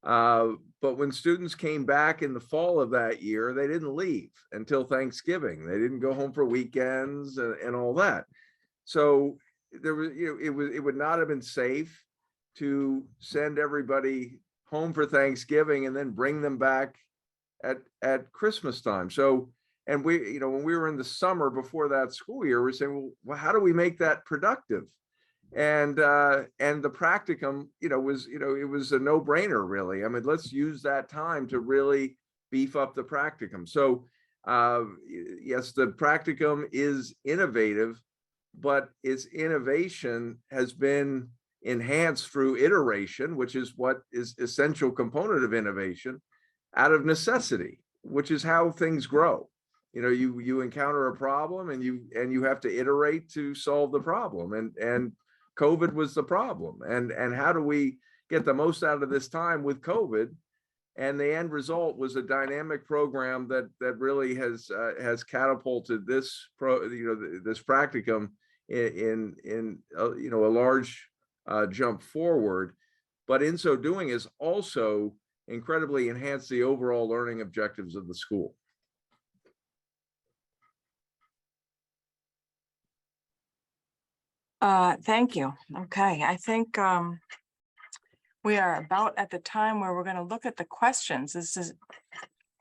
But when students came back in the fall of that year, they didn't leave until Thanksgiving. They didn't go home for weekends and all that. So there was, it would not have been safe to send everybody home for Thanksgiving and then bring them back at Christmas time. So, and we, when we were in the summer before that school year, we're saying, well, how do we make that productive? And the practicum, it was a no-brainer, really. I mean, let's use that time to really beef up the practicum. So yes, the practicum is innovative, but its innovation has been enhanced through iteration, which is what is essential component of innovation, out of necessity, which is how things grow. You encounter a problem and you have to iterate to solve the problem. And COVID was the problem. And how do we get the most out of this time with COVID? And the end result was a dynamic program that really has catapulted this this practicum in a large jump forward, but in so doing is also incredibly enhanced the overall learning objectives of the school. Thank you. Okay, I think we are about at the time where we're going to look at the questions. This is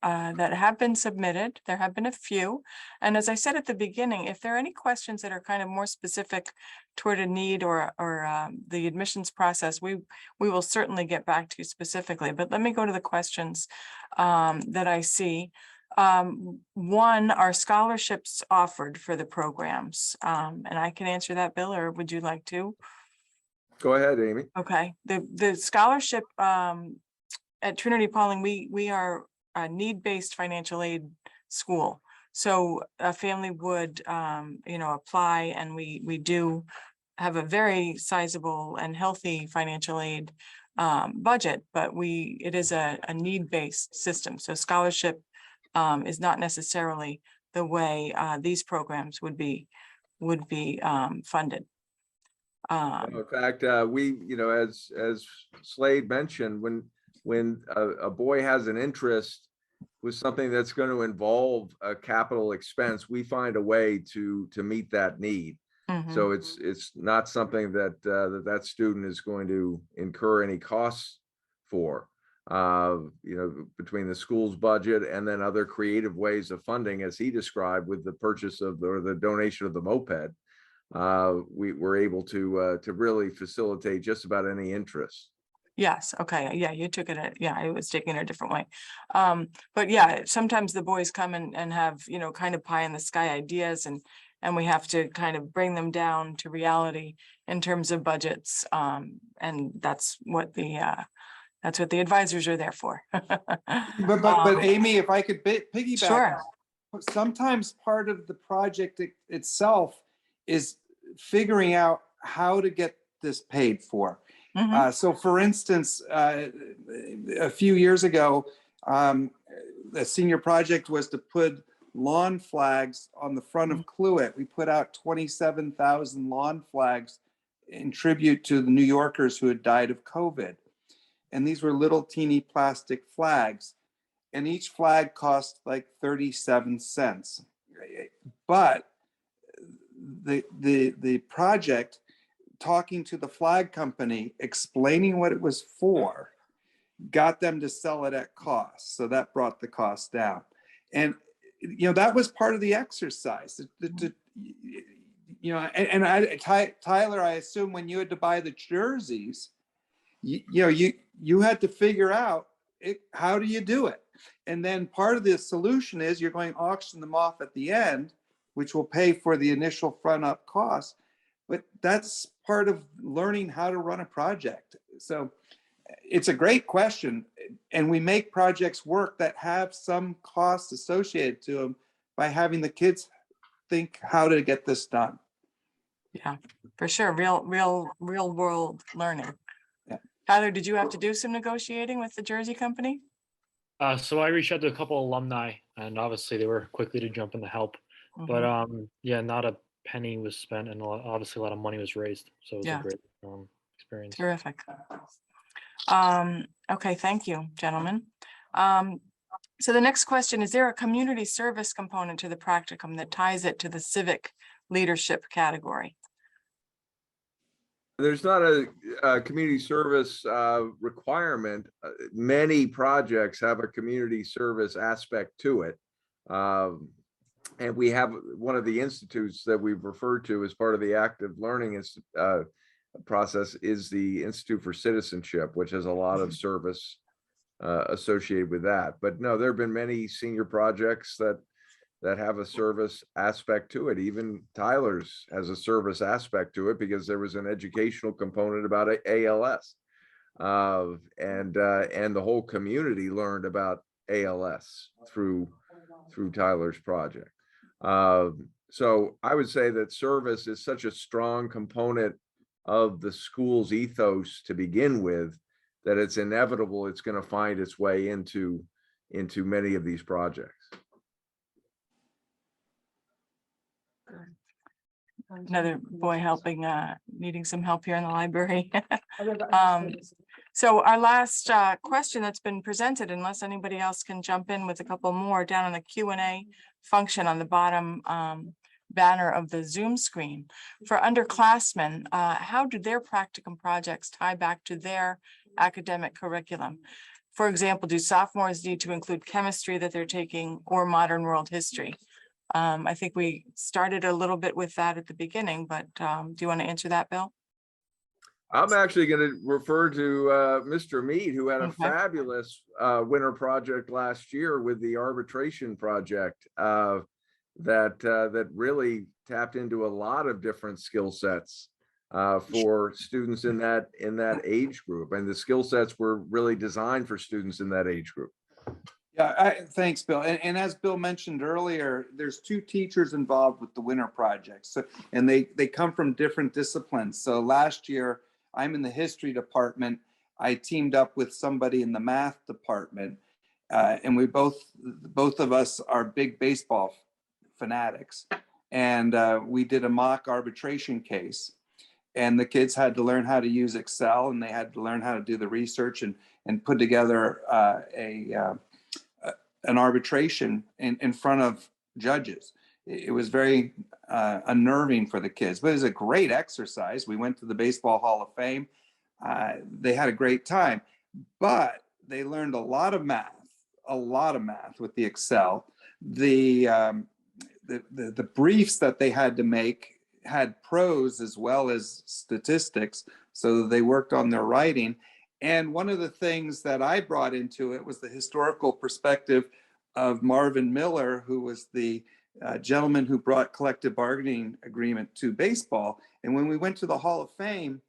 that have been submitted. There have been a few. And as I said at the beginning, if there are any questions that are kind of more specific toward a need or the admissions process, we will certainly get back to you specifically. But let me go to the questions that I see. One, are scholarships offered for the programs? And I can answer that, Bill, or would you like to? Go ahead, Amy. Okay, the scholarship at Trinity-Pawling, we are a need-based financial aid school. So a family would apply, and we do have a very sizable and healthy financial aid budget, but it is a need-based system. So scholarship is not necessarily the way these programs would be funded. In fact, as Slade mentioned, when a boy has an interest with something that's going to involve a capital expense, we find a way to meet that need. Mhm. So it's not something that that student is going to incur any costs for. Between the school's budget and then other creative ways of funding, as he described, with the purchase of the donation of the moped, we were able to really facilitate just about any interest. Yes. Okay. Yeah, you took it. I was taking it a different way. But yeah, sometimes the boys come and have, kind of pie in the sky ideas, and we have to kind of bring them down to reality in terms of budgets. And that's what the advisors are there for. But Amy, if I could piggyback, Sure. sometimes part of the project itself is figuring out how to get this paid for. Mhm. So for instance, a few years ago, the senior project was to put lawn flags on the front of Cluett. We put out 27,000 lawn flags in tribute to the New Yorkers who had died of COVID. And these were little teeny plastic flags. And each flag cost like 37 cents. But the project, talking to the flag company, explaining what it was for, got them to sell it at cost. So that brought the cost down. And, that was part of the exercise. Tyler, I assume when you had to buy the jerseys, you had to figure out how do you do it? And then part of the solution is you're going to auction them off at the end, which will pay for the initial front up costs. But that's part of learning how to run a project. So it's a great question. And we make projects work that have some costs associated to them by having the kids think how to get this done. Yeah, for sure. Real world learning. Yeah. Tyler, did you have to do some negotiating with the jersey company? So I reached out to a couple alumni, and obviously they were quickly to jump in to help. But yeah, not a penny was spent, and obviously a lot of money was raised. So it was a great experience. Terrific. Okay, thank you, gentlemen. So the next question, is there a community service component to the practicum that ties it to the civic leadership category? There's not a community service requirement. Many projects have a community service aspect to it. And we have one of the institutes that we've referred to as part of the active learning process is the Institute for Citizenship, which has a lot of service associated with that. But no, there have been many senior projects that have a service aspect to it. Even Tyler's has a service aspect to it because there was an educational component about ALS, and the whole community learned about ALS through Tyler's project. So I would say that service is such a strong component of the school's ethos to begin with, that it's inevitable it's going to find its way into many of these projects. Another boy helping, needing some help here in the library. So our last question that's been presented, unless anybody else can jump in with a couple more, down in the Q&A function on the bottom banner of the Zoom screen. For underclassmen, how do their practicum projects tie back to their academic curriculum? For example, do sophomores need to include chemistry that they're taking or modern world history? I think we started a little bit with that at the beginning, but do you want to answer that, Bill? I'm actually going to refer to Mr. Mead, who had a fabulous winter project last year with the arbitration project that really tapped into a lot of different skill sets for students in that age group, and the skill sets were really designed for students in that age group. Yeah, thanks, Bill. And as Bill mentioned earlier, there's 2 teachers involved with the winter project. So, and they come from different disciplines. So last year, I'm in the history department. I teamed up with somebody in the math department, and we both of us are big baseball fanatics. And we did a mock arbitration case. And the kids had to learn how to use Excel, and they had to learn how to do the research and put together an arbitration in front of judges. It was very unnerving for the kids, but it was a great exercise. We went to the Baseball Hall of Fame. They had a great time, but they learned a lot of math with the Excel. The briefs that they had to make had prose as well as statistics, so they worked on their writing. And one of the things that I brought into it was the historical perspective of Marvin Miller, who was the gentleman who brought collective bargaining agreement to baseball. And when we went to the Hall of Fame,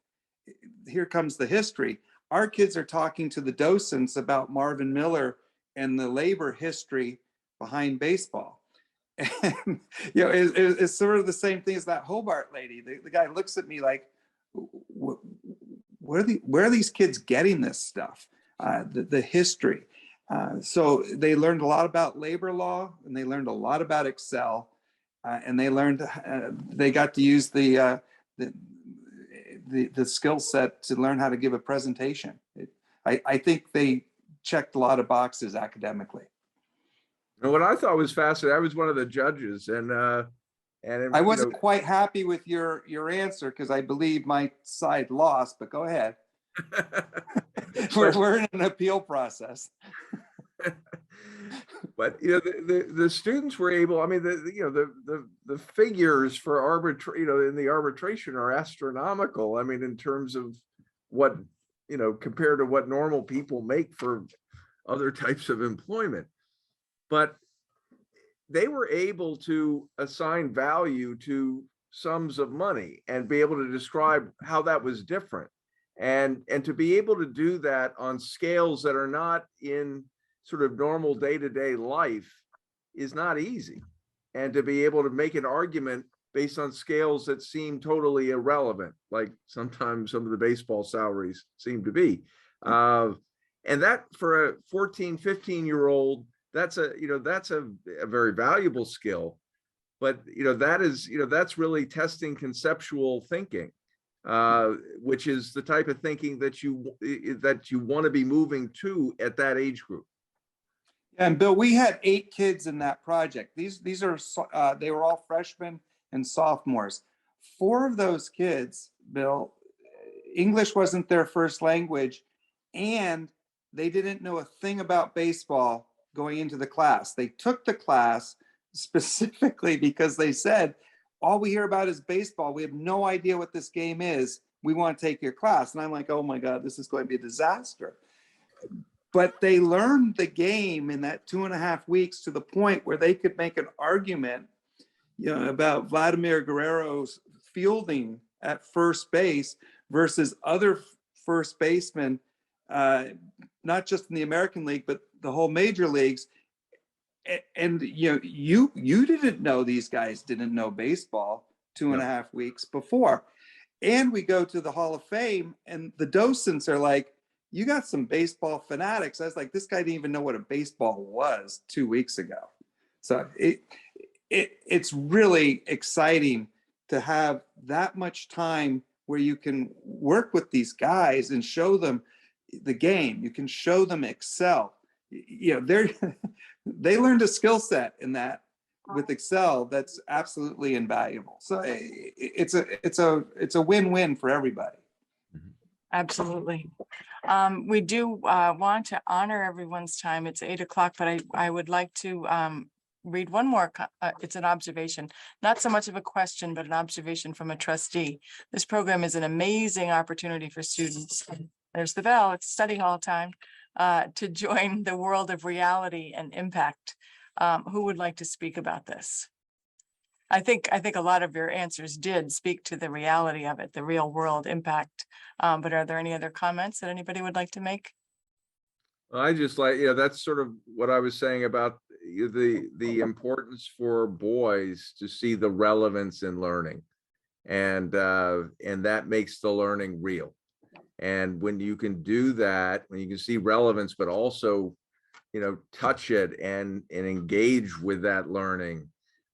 here comes the history. Our kids are talking to the docents about Marvin Miller and the labor history behind baseball. And you know, it's sort of the same thing as that Hobart lady. The guy looks at me like, where are these kids getting this stuff? The history. So they learned a lot about labor law, and they learned a lot about Excel, and they learned they got to use the skill set to learn how to give a presentation. I think they checked a lot of boxes academically. And what I thought was fascinating, I was one of the judges, and I wasn't quite happy with your answer because I believe my side lost, but go ahead. We're in an appeal process. But the students were able, I mean, the figures for in the arbitration are astronomical. I mean, in terms of what, compared to what normal people make for other types of employment. But they were able to assign value to sums of money and be able to describe how that was different. And to be able to do that on scales that are not in sort of normal day-to-day life is not easy. And to be able to make an argument based on scales that seem totally irrelevant, like sometimes some of the baseball salaries seem to be. And that for a 14, 15-year-old, that's a very valuable skill. But that's really testing conceptual thinking, which is the type of thinking that you want to be moving to at that age group. And Bill, we had 8 kids in that project. These are they were all freshmen and sophomores. 4 of those kids, Bill, English wasn't their first language, and they didn't know a thing about baseball going into the class. They took the class specifically because they said, all we hear about is baseball. We have no idea what this game is. We want to take your class. And I'm like, oh my God, this is going to be a disaster. But they learned the game in that 2.5 weeks to the point where they could make an argument, about Vladimir Guerrero's fielding at first base versus other first basemen, not just in the American League, but the whole major leagues. And you didn't know these guys didn't know baseball 2.5 weeks before. And we go to the Hall of Fame, and the docents are like, you got some baseball fanatics. I was like, this guy didn't even know what a baseball was 2 weeks ago. So it's really exciting to have that much time where you can work with these guys and show them the game. You can show them Excel. You know, they learned a skill set in that with Excel that's absolutely invaluable. So it's a win-win for everybody. Absolutely. We do want to honor everyone's time. It's 8 o'clock, but I would like to read one more. It's an observation, not so much of a question, but an observation from a trustee. This program is an amazing opportunity for students. There's the bell. It's study hall time to join the world of reality and impact. Who would like to speak about this? I think a lot of your answers did speak to the reality of it, the real world impact. But are there any other comments that anybody would like to make? I just like, that's sort of what I was saying about the importance for boys to see the relevance in learning, and that makes the learning real. And when you can do that, when you can see relevance, but also, touch it and engage with that learning,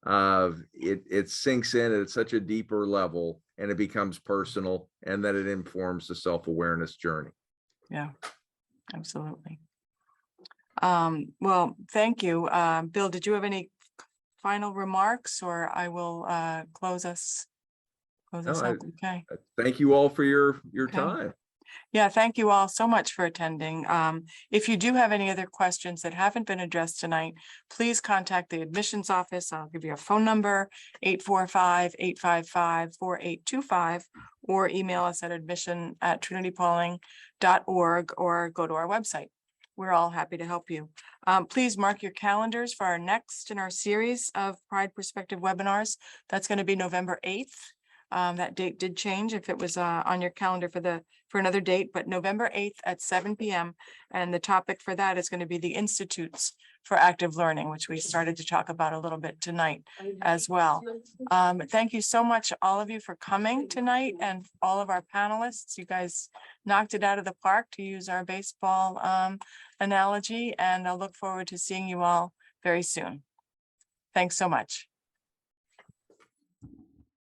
it sinks in at such a deeper level, and it becomes personal, and then it informs the self-awareness journey. Yeah, absolutely. Well, thank you. Bill, did you have any final remarks, or I will close us No, up? Okay. Thank you all for your Okay. time. Yeah, thank you all so much for attending. If you do have any other questions that haven't been addressed tonight, please contact the admissions office. I'll give you a phone number, 845-855-4825, or email us at admission@trinitypawling.org, or go to our website. We're all happy to help you. Please mark your calendars for our next in our series of Pride Perspective webinars. That's going to be November 8th. That date did change if it was on your calendar for another date, but November 8th at 7 p.m. And the topic for that is going to be the Institutes for Active Learning, which we started to talk about a little bit tonight as well. Thank you so much, all of you, for coming tonight, and all of our panelists. You guys knocked it out of the park, to use our baseball analogy, and I'll look forward to seeing you all very soon. Thanks so much.